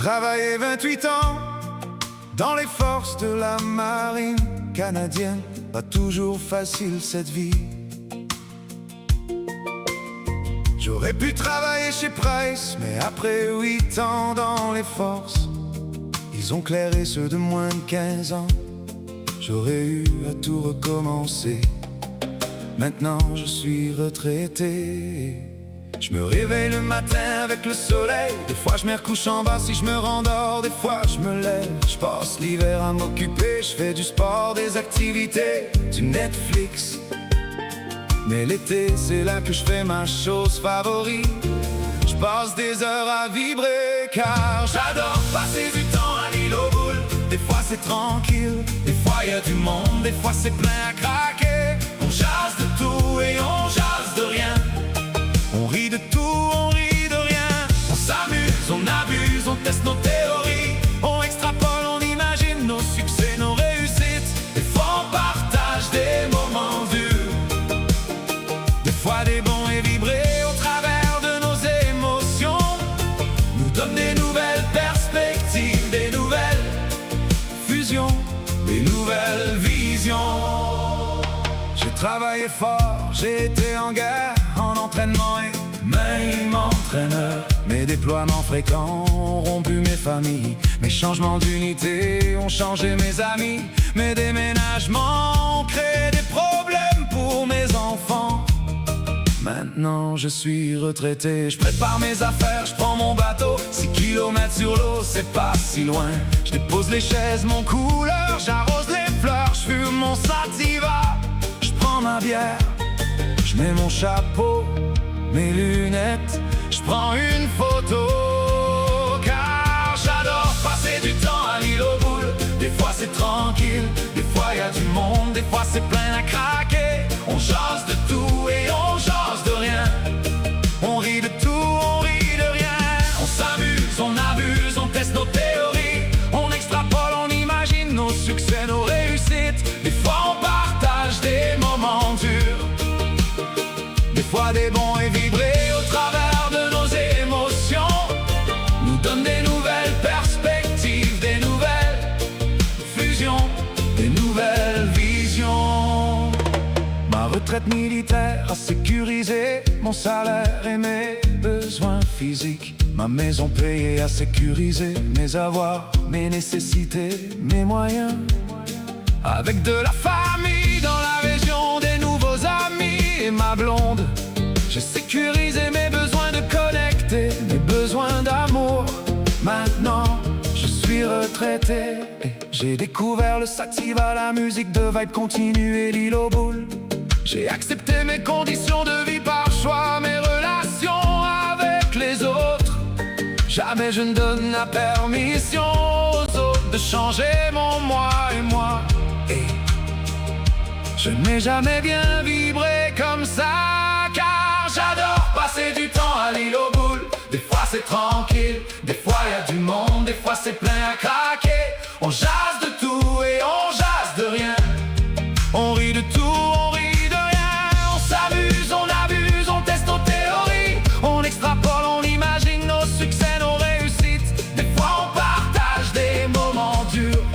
travaillé 28 ans dans les forces de la marine canadienne. Pas toujours facile cette vie. J'aurais pu travailler chez Price, mais après 8 ans dans les forces, ils ont clairé ceux de moins de 15 ans. J'aurais eu à tout recommencer. Maintenant je suis retraité. Je me réveille le matin avec le soleil. Des fois je me recouche en bas si je me rendors. Des fois je me lève. Je passe l'hiver à m'occuper. Je fais du sport, des activités, du Netflix. Mais l'été c'est là que je fais ma chose favorite. Je passe des heures à vibrer car j'adore passer du temps à l'île aux boules. Des fois c'est tranquille, des fois y a du monde, des fois c'est plein à craquer. On jase de tout et on jase de rien. On rit de tout, on rit de rien. On s'amuse, on abuse, on teste nos théories. On extrapole, on imagine nos succès, nos réussites. Des fois on partage des moments durs, des fois des bons et vibrés au travers de nos émotions. Nous donne des nouvelles perspectives, des nouvelles fusions, des nouvelles visions. J'ai travaillé fort, j'ai été en guerre, en entraînement et même entraîneur. Mes déploiements fréquents ont rompu mes familles. Mes changements d'unité ont changé mes amis. Mes déménagements ont créé des problèmes pour mes enfants. Maintenant je suis retraité, je prépare mes affaires, je prends mon bateau. 6 kilomètres sur l'eau, c'est pas si loin. Je dépose les chaises, mon couleur, j'arrose les fleurs, je fume mon sativa. Je prends ma bière, je mets mon chapeau, mes lunettes, je prends une photo. Car j'adore passer du temps à l'île aux boules. Des fois c'est tranquille, des fois y a du monde, des fois c'est plein à craquer. On jase de tout et on jase de rien. On rit de tout, on rit de rien. On s'amuse, on abuse, on teste nos théories. On extrapole, on imagine nos succès, nos réussites. Des fois on partage des moments durs, des fois des bons et vibrés au travers de nos émotions. Nous donne des nouvelles perspectives, des nouvelles fusions, des nouvelles visions. Ma retraite militaire a sécurisé mon salaire et mes besoins physiques. Ma maison payée a sécurisé mes avoirs, mes nécessités, mes moyens. Avec de la famille dans la région, des nouveaux amis et ma blonde, j'ai sécurisé mes besoins de connecter, mes besoins d'amour. Maintenant, je suis retraité et j'ai découvert le sativa, la musique de vibe continue et l'île aux boules. J'ai accepté mes conditions de vie par choix, mes relations avec les autres. Jamais je ne donne la permission aux autres de changer mon moi et moi. Et je n'ai jamais bien vibré comme ça, car j'adore passer du temps à l'île aux boules. Des fois c'est tranquille, des fois y a du monde, des fois c'est plein à craquer. On jase de tout et on jase de rien. On rit de tout, on rit de rien. On s'amuse, on abuse, on teste nos théories. On extrapole, on imagine nos succès, nos réussites. Des fois on partage des moments durs,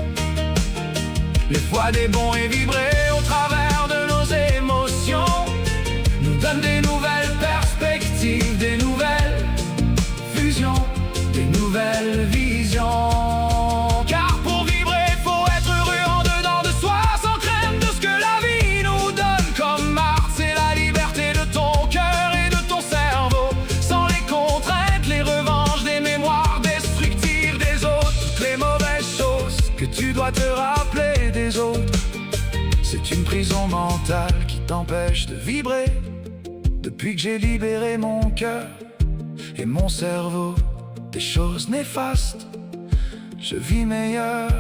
des fois des bons et vibrés au travers de nos émotions. Nous donne des nouvelles perspectives, des nouvelles fusions, des nouvelles visions. Car pour vibrer, faut être heureux en dedans de soi, sans crainte de ce que la vie nous donne comme marque. C'est la liberté de ton cœur et de ton cerveau, sans les contraintes, les revanches, des mémoires destructives des autres. Toutes les mauvaises choses que tu dois te rappeler des autres. C'est une prison mentale qui t'empêche de vibrer. Depuis que j'ai libéré mon cœur et mon cerveau des choses néfastes, je vis meilleur.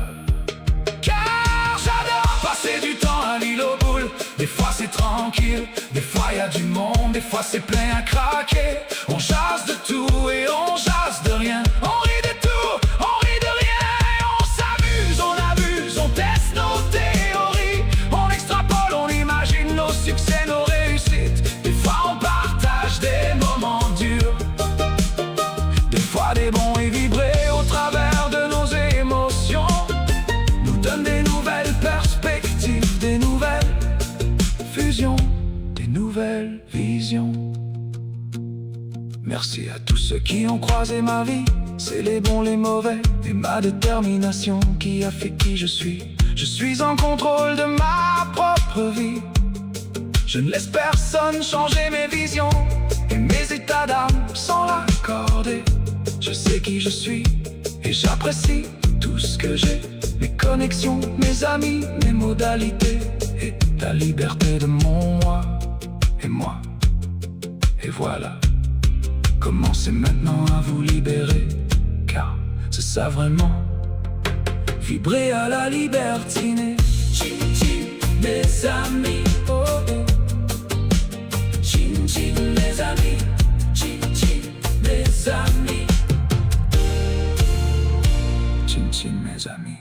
Car j'adore passer du temps à l'île aux boules. Des fois c'est tranquille, des fois y a du monde, des fois c'est plein à craquer. On jase de tout et on jase de rien. On rit de tout, on rit de rien. On s'amuse, on abuse, on teste nos théories. On extrapole, on imagine nos succès, nos réussites. Des fois on partage des moments durs, des fois des bons et vibrés au travers Merci à tous ceux qui ont croisé ma vie. C'est les bons, les mauvais, et ma détermination qui a fait qui je suis. Je suis en contrôle de ma propre vie. Je ne laisse personne changer mes visions, et mes états d'âme sans l'accorder. Je sais qui je suis, et j'apprécie tout ce que j'ai. Mes connexions, mes amis, mes modalités, et la liberté de mon moi, et moi. Et voilà, commencez maintenant à vous libérer, car c'est ça vraiment, vibrer à la libertinée. Chin chin, mes amis, oh oh. Chin chin, mes amis, chin chin, mes amis. Chin chin, mes amis.